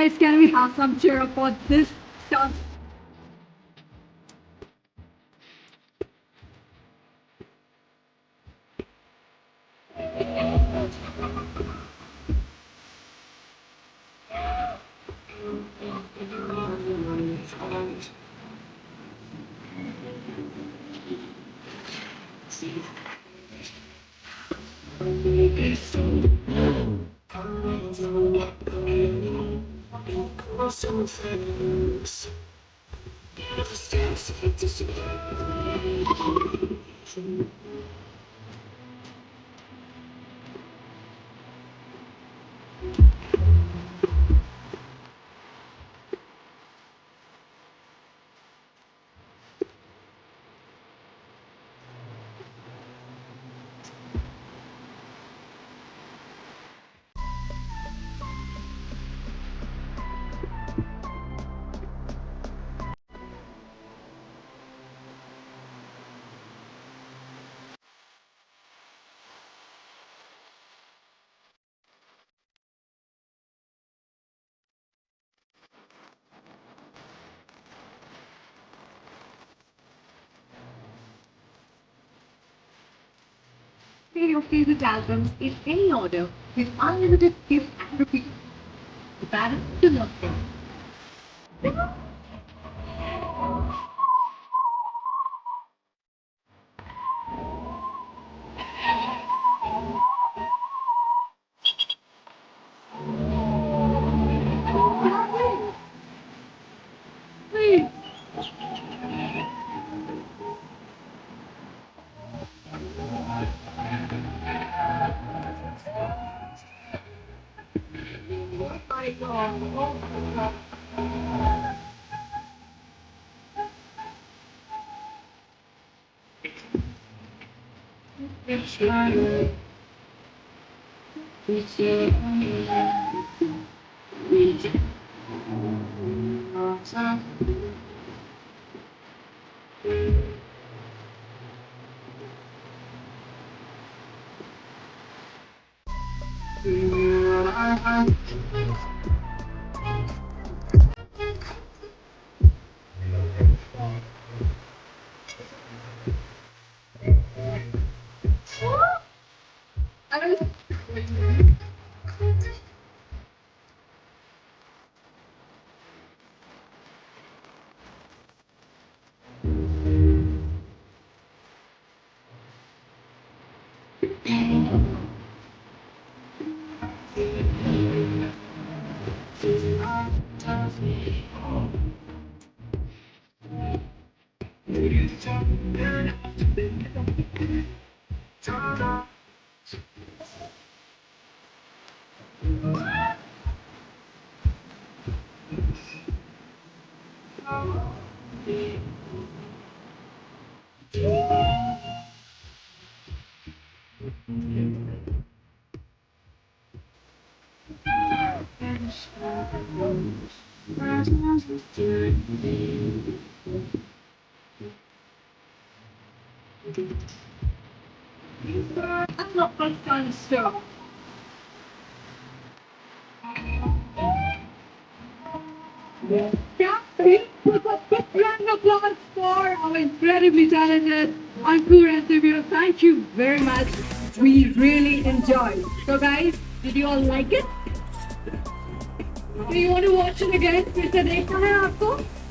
guys, can we have some cheer up for this stuff? Play your favorite albums in any order with unlimited skip and repeat. The parents do not think. Please. I'm not going to stand still. Yeah, please put a big round of applause for our incredibly talented Ankur and Divya. Thank you very much. We really enjoyed. So guys, did you all like it? Do you want to watch it again? फिर से देखना है आपको?